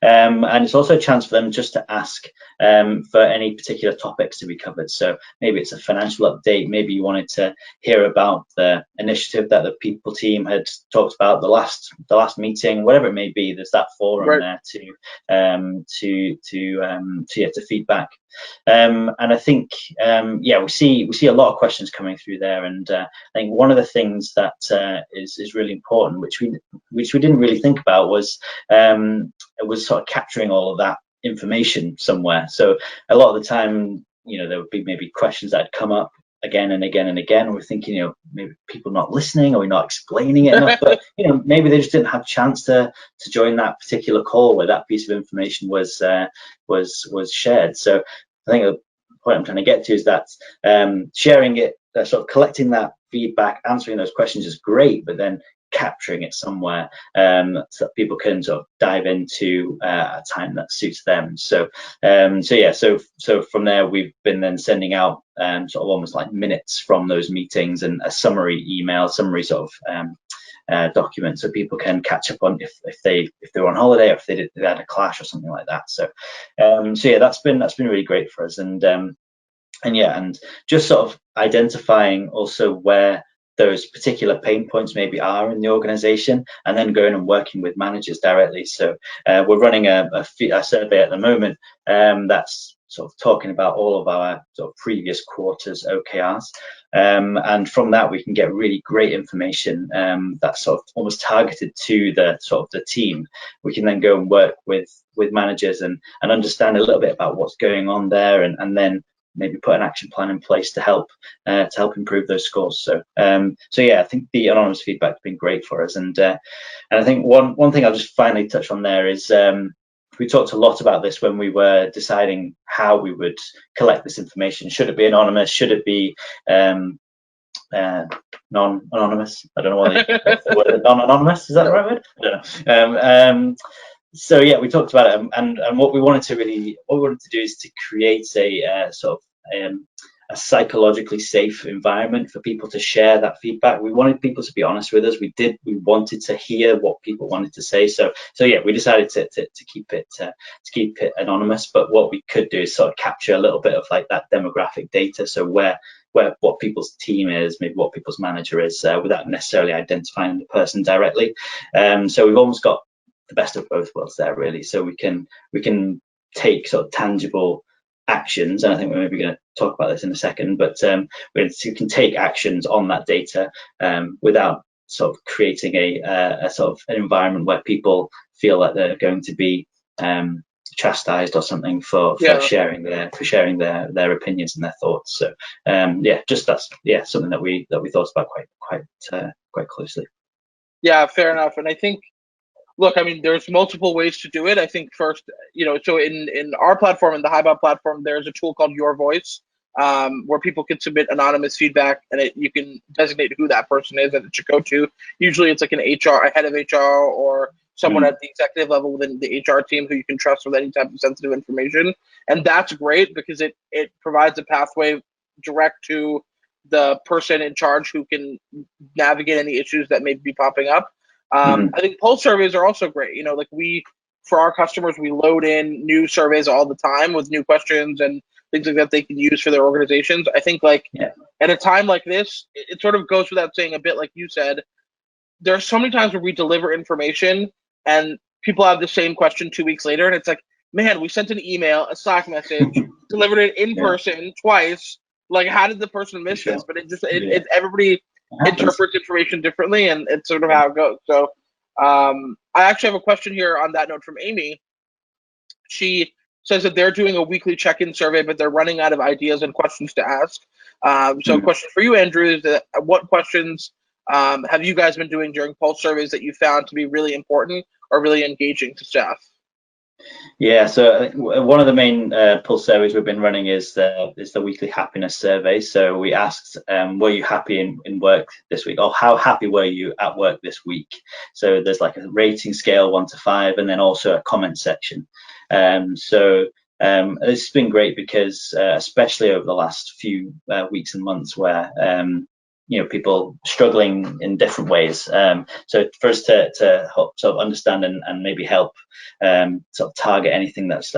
And it's also a chance for them just to ask for any particular topics to be covered. So maybe it's a financial update, maybe you wanted to hear about the initiative that the people team had talked about the last meeting, whatever it may be. There's that forum there to feedback. And I think we see a lot of questions coming through there, and I think one of the things that is really important, which we didn't really think about, was sort of capturing all of that information somewhere. So a lot of the time, there would be maybe questions that had come up again and again and again. We're thinking, maybe people not listening, or we're not explaining it enough, but maybe they just didn't have a chance to join that particular call where that piece of information was shared. So I think the point I'm trying to get to is that sharing it, sort of collecting that feedback, answering those questions is great, but then capturing it somewhere so that people can sort of dive into a time that suits them. So from there, we've been then sending out sort of almost like minutes from those meetings, and a summary email, summary sort of document, so people can catch up on if they're on holiday, or if they had a clash or something like that. So that's been really great for us, and just sort of identifying also where those particular pain points maybe are in the organization, and then going and working with managers directly. So we're running a survey at the moment that's sort of talking about all of our sort of previous quarters OKRs, and from that we can get really great information that's sort of almost targeted to the team. We can then go and work with managers and understand a little bit about what's going on there, and then maybe put an action plan in place to help improve those scores. So I think the anonymous feedback has been great for us, and I think one thing I'll just finally touch on there is we talked a lot about this when we were deciding how we would collect this information. Should it be anonymous? Should it be non-anonymous? I don't know what's the word. Non-anonymous, is that the right word? I don't know. So yeah, we talked about it, and what we wanted to do is to create a sort of a psychologically safe environment for people to share that feedback. We wanted people to be honest with us. We wanted to hear what people wanted to say. So yeah, we decided to keep it anonymous. But what we could do is sort of capture a little bit of like that demographic data. So what people's team is, maybe what people's manager is, without necessarily identifying the person directly. So we've almost got the best of both worlds there, really. So we can take sort of tangible actions, and I think we're maybe going to talk about this in a second, but we can take actions on that data without sort of creating a sort of an environment where people feel like they're going to be chastised or something for sharing their opinions and their thoughts. So that's something that we thought about quite closely. Yeah, fair enough. And I think, look, I mean, there's multiple ways to do it. I think first, so in our platform, in the HiBob platform, there's a tool called Your Voice, where people can submit anonymous feedback, and you can designate who that person is that it should go to. Usually it's like a head of HR, or someone at the executive level within the HR team who you can trust with any type of sensitive information. And that's great because it provides a pathway direct to the person in charge who can navigate any issues that may be popping up. I think pulse surveys are also great. Like for our customers, we load in new surveys all the time with new questions and things like that they can use for their organizations. I think at a time like this, it sort of goes without saying, a bit like you said, there are so many times where we deliver information and people have the same question 2 weeks later, and it's like, man, we sent an email, a Slack message, delivered it in person twice. Like, how did the person miss this? But everybody interprets information differently, and it's sort of how it goes. So I actually have a question here on that note from Amy. She says that they're doing a weekly check-in survey, but they're running out of ideas and questions to ask. So a question for you, Andrew, is that what questions have you guys been doing during pulse surveys that you found to be really important or really engaging to staff? Yeah, so one of the main pulse surveys we've been running is the weekly happiness survey. So we asked, were you happy in work this week, or how happy were you at work this week? So there's like a rating scale 1 to 5, and then also a comment section. So this has been great because especially over the last few weeks and months, where people struggling in different ways. So for us to help sort of understand and maybe help sort of target anything that's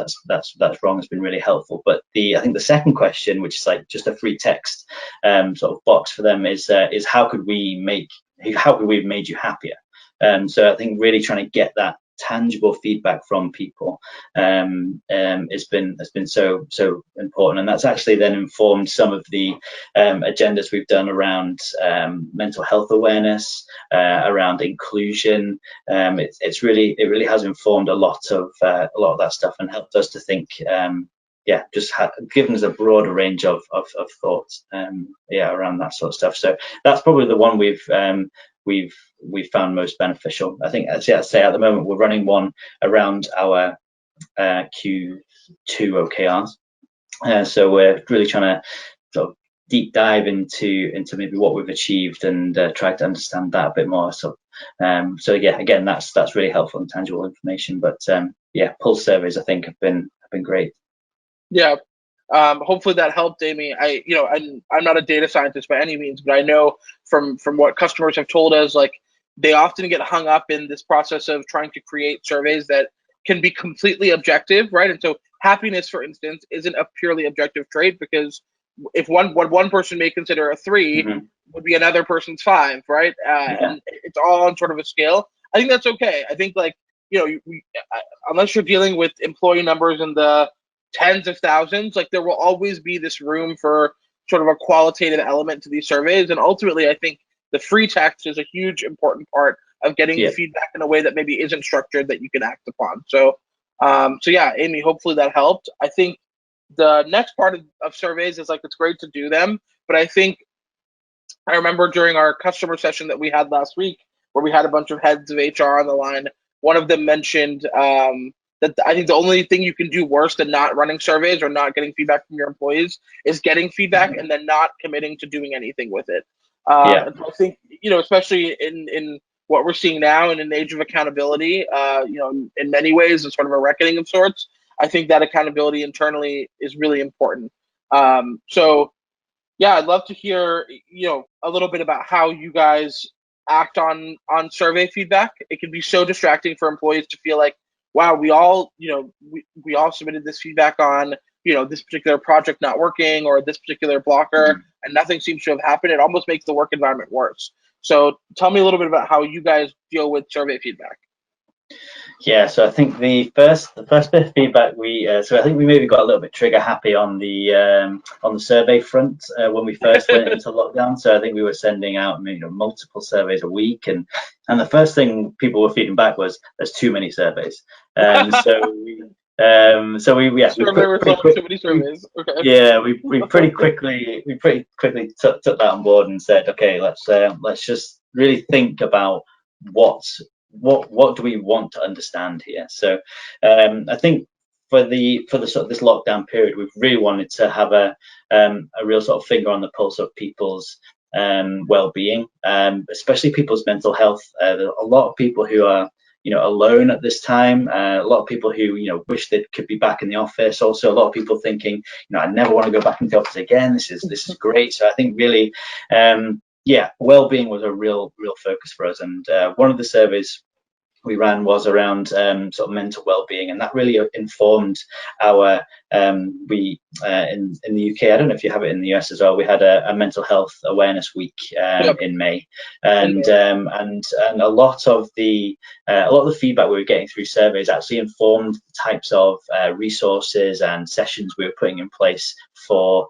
wrong has been really helpful. But I think the second question, which is like just a free text sort of box for them, is how could we have made you happier? So I think really trying to get that tangible feedback from people has been so important, and that's actually then informed some of the agendas we've done around mental health awareness, around inclusion. It really has informed a lot of that stuff and helped us to think. Just given us a broader range of thoughts around that sort of stuff. So that's probably the one we've found most beneficial. I think, as I say, at the moment we're running one around our Q2 OKRs. So we're really trying to sort of deep dive into maybe what we've achieved and try to understand that a bit more. So yeah, again, that's really helpful and tangible information. But pulse surveys I think have been great. Yeah. Hopefully that helped, Amy. I'm not a data scientist by any means, but I know from what customers have told us, like they often get hung up in this process of trying to create surveys that can be completely objective, right? And so happiness, for instance, isn't a purely objective trait, because if what one person may consider a 3 would be another person's 5, right? And it's all on sort of a scale. I think that's okay. I think unless you're dealing with employee numbers in the tens of thousands, like there will always be this room for sort of a qualitative element to these surveys. And ultimately, I think the free text is a huge important part of getting feedback in a way that maybe isn't structured that you can act upon. So yeah, Amy, hopefully that helped. I think the next part of surveys is, like, it's great to do them, but I think I remember during our customer session that we had last week, where we had a bunch of heads of HR on the line, one of them mentioned that I think the only thing you can do worse than not running surveys or not getting feedback from your employees is getting feedback and then not committing to doing anything with it. And so I think, especially in what we're seeing now in an age of accountability, in many ways, it's sort of a reckoning of sorts. I think that accountability internally is really important. So yeah, I'd love to hear, a little bit about how you guys act on survey feedback. It can be so distracting for employees to feel like, wow, we all submitted this feedback on, this particular project not working or this particular blocker, and nothing seems to have happened. It almost makes the work environment worse. So tell me a little bit about how you guys deal with survey feedback. Yeah, so I think the first bit of feedback so I think we maybe got a little bit trigger happy on the survey front when we first went into lockdown. So I think we were sending out multiple surveys a week, and the first thing people were feeding back was there's too many surveys. We pretty quickly took that on board and said, okay, let's just really think about what do we want to understand here. So I think for the sort of this lockdown period, we've really wanted to have a real sort of finger on the pulse of people's well-being, especially people's mental health. There are a lot of people who are alone at this time. A lot of people who wish they could be back in the office. Also, a lot of people thinking, I never want to go back into the office again. This is great. So I think really, well-being was a real focus for us. And one of the surveys we ran was around sort of mental well-being, and that really informed our in the UK. I don't know if you have it in the US as well. We had a mental health awareness week in May, and a lot of the feedback we were getting through surveys actually informed the types of resources and sessions we were putting in place for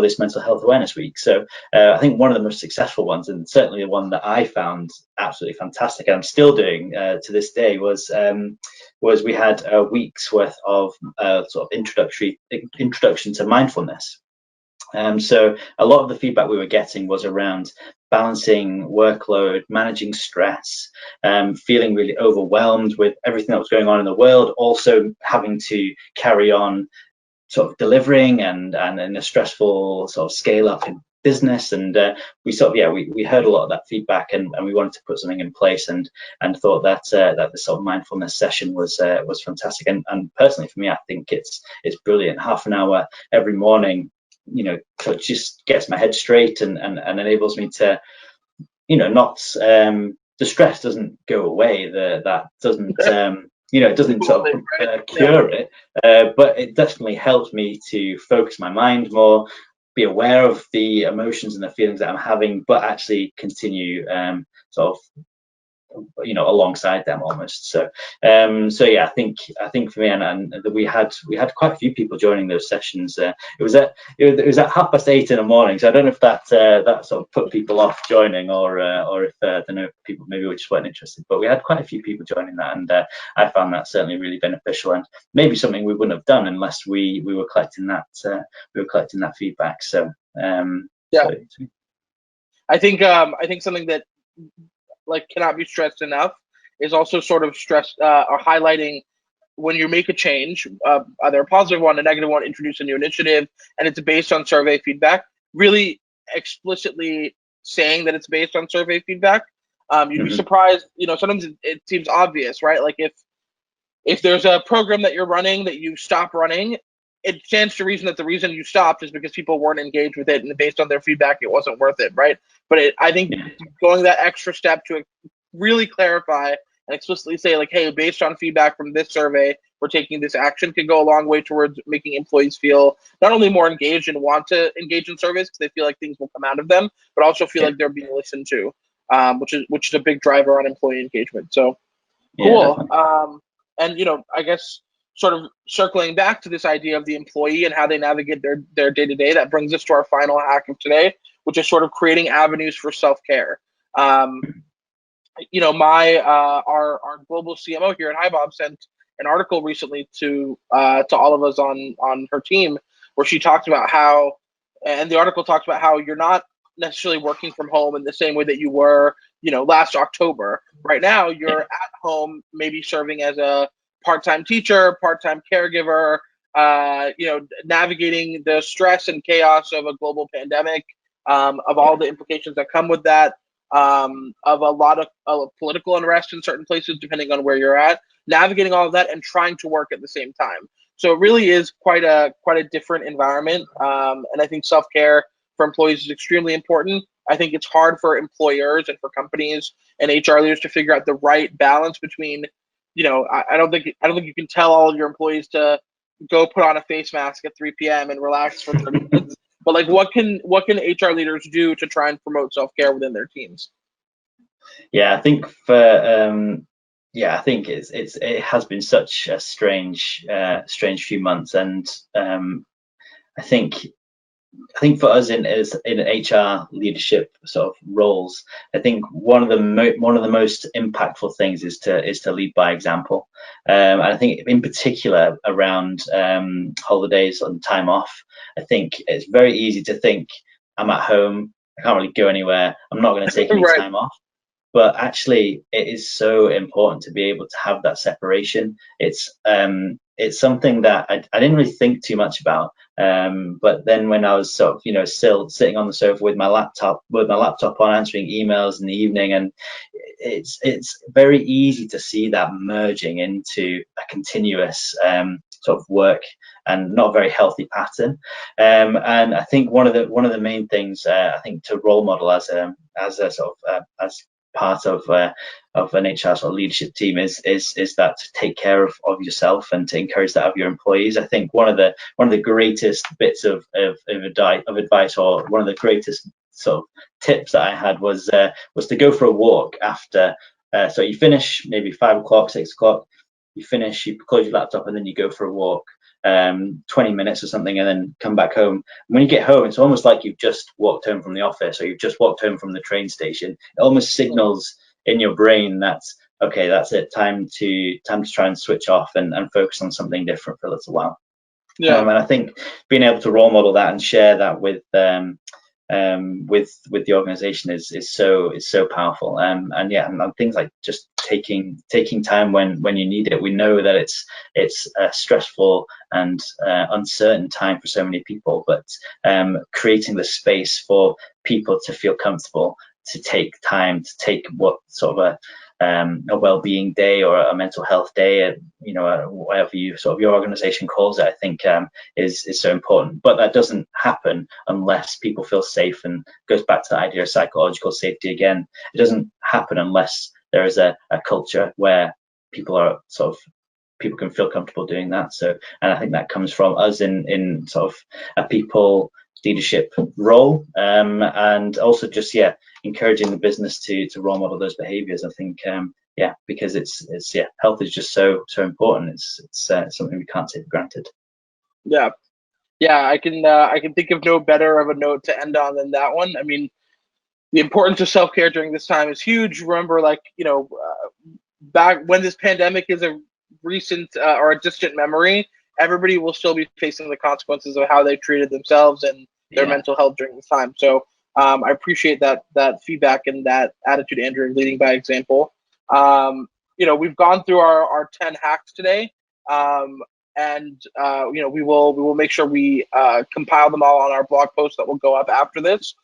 this mental health awareness week. So I think one of the most successful ones, and certainly the one that I found absolutely fantastic, and I'm still doing to this day, was we had a week's worth of sort of introduction to mindfulness. So a lot of the feedback we were getting was around balancing workload, managing stress, feeling really overwhelmed with everything that was going on in the world, also having to carry on sort of delivering and in a stressful sort of scale up in business. And we heard a lot of that feedback, and we wanted to put something in place, and thought that the sort of mindfulness session was fantastic. And personally for me, I think it's brilliant. Half an hour every morning just gets my head straight and enables me to, not, the stress doesn't go away. That doesn't, it doesn't sort of cure it, but it definitely helps me to focus my mind more, be aware of the emotions and the feelings that I'm having, but actually continue sort of alongside them almost. So yeah, I think for me, and we had quite a few people joining those sessions. It was at 8:30 in the morning, so I don't know if that sort of put people off joining, or if I don't know, people maybe just weren't interested. But we had quite a few people joining that, and I found that certainly really beneficial, and maybe something we wouldn't have done unless we were collecting that feedback. So yeah, I think something that cannot be stressed enough is also sort of or highlighting when you make a change, either a positive one, a negative one, introduce a new initiative, and it's based on survey feedback, really explicitly saying that it's based on survey feedback. You'd be surprised, sometimes it seems obvious, right? Like if there's a program that you're running that you stop running, it stands to reason that the reason you stopped is because people weren't engaged with it, and based on their feedback, it wasn't worth it, right? But I think going that extra step to really clarify and explicitly say, like, hey, based on feedback from this survey, we're taking this action, can go a long way towards making employees feel not only more engaged and want to engage in surveys because they feel like things will come out of them, but also feel like they're being listened to, which is a big driver on employee engagement. So cool. And I guess sort of circling back to this idea of the employee and how they navigate their day-to-day, that brings us to our final hack of today, which is sort of creating avenues for self-care. Our global CMO here at HiBob sent an article recently to all of us on her team, where she talked about how, and the article talks about how you're not necessarily working from home in the same way that you were, last October. Right now, you're at home, maybe serving as a part-time teacher, part-time caregiver, navigating the stress and chaos of a global pandemic, of all the implications that come with that, of a lot of political unrest in certain places, depending on where you're at, navigating all of that and trying to work at the same time. So it really is quite a different environment. And I think self-care for employees is extremely important. I think it's hard for employers and for companies and HR leaders to figure out the right balance between, I don't think you can tell all of your employees to go put on a face mask at 3 p.m. and relax for 30 minutes. But like, what can HR leaders do to try and promote self-care within their teams? Yeah, I think it has been such a strange few months, and I think for us in HR leadership sort of roles, I think one of the most impactful things is to lead by example. And I think in particular around holidays and time off, I think it's very easy to think, I'm at home, I can't really go anywhere, I'm not going to take any time off. But actually, it is so important to be able to have that separation. It's something that I didn't really think too much about. But then when I was sort of, still sitting on the sofa with my laptop on, answering emails in the evening, and it's very easy to see that merging into a continuous sort of work and not a very healthy pattern. And I think one of the main things I think to role model as a sort of as part of an HR sort of leadership team is that to take care of yourself and to encourage that of your employees. I think one of the greatest bits of advice, or one of the greatest sort of tips that I had was to go for a walk after. So you finish maybe 5 o'clock, 6 o'clock. You finish, you close your laptop, and then you go for a walk. 20 minutes or something, and then come back home. When you get home, it's almost like you've just walked home from the office, or you've just walked home from the train station. It almost signals in your brain that, okay, that's it, time to try and switch off and focus on something different for a little while. And I think being able to role model that and share that with the organization is so powerful. And things like just taking time when you need it. We know that it's a stressful and uncertain time for so many people, but creating the space for people to feel comfortable, to take time, to take what sort of a well-being day or a mental health day, whatever your organization calls it, I think is so important. But that doesn't happen unless people feel safe, and goes back to the idea of psychological safety again. It doesn't happen unless there is a culture where people can feel comfortable doing that. And I think that comes from us in sort of a people leadership role, and also just encouraging the business to role model those behaviors. I think because it's health is just so important. It's something we can't take for granted. I can think of no better of a note to end on than that one. I mean, the importance of self-care during this time is huge. Remember, back when this pandemic is a recent or a distant memory, everybody will still be facing the consequences of how they treated themselves and their mental health during this time. So I appreciate that feedback and that attitude, Andrew, leading by example. We've gone through our 10 hacks today, and we will make sure we compile them all on our blog post that will go up after this,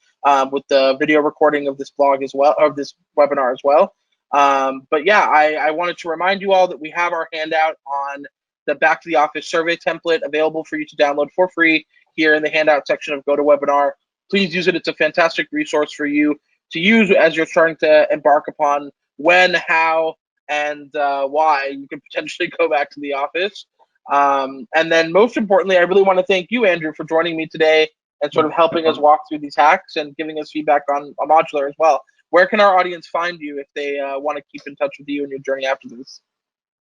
with the video recording of this blog as well, of this webinar as well. I wanted to remind you all that we have our handout on the Back to the Office survey template available for you to download for free here in the handout section of GoToWebinar. Please use it. It's a fantastic resource for you to use as you're starting to embark upon when, how, and why you can potentially go back to the office. And then most importantly, I really want to thank you, Andrew, for joining me today and sort of helping us walk through these hacks and giving us feedback on Modulr as well. Where can our audience find you if they want to keep in touch with you and your journey after this?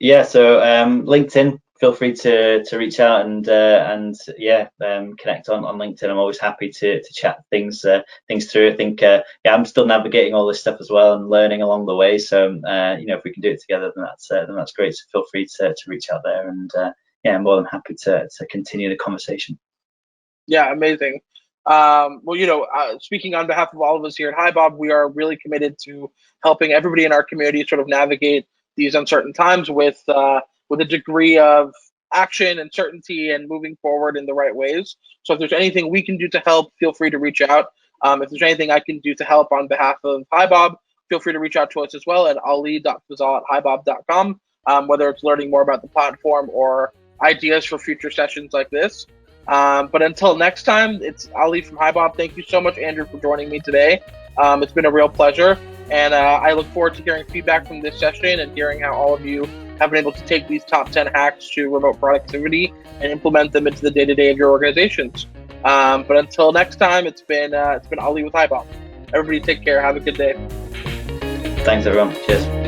So LinkedIn, feel free to reach out and connect on LinkedIn. I'm always happy to chat things through. I think I'm still navigating all this stuff as well and learning along the way. So if we can do it together, then that's great. So feel free to reach out there, and I'm more than happy to continue the conversation. Yeah, amazing. Speaking on behalf of all of us here at HiBob, we are really committed to helping everybody in our community sort of navigate these uncertain times with a degree of action and certainty and moving forward in the right ways. So if there's anything we can do to help, feel free to reach out. If there's anything I can do to help on behalf of HiBob, feel free to reach out to us as well at ali.fazal@hibob.com, whether it's learning more about the platform or ideas for future sessions like this. But until next time, it's Ali from HiBob. Thank you so much, Andrew, for joining me today. It's been a real pleasure, and I look forward to hearing feedback from this session and hearing how all of you have been able to take these top 10 hacks to remote productivity and implement them into the day-to-day of your organizations. But until next time, it's been Ali with HiBob. Everybody take care. Have a good day. Thanks, everyone. Cheers.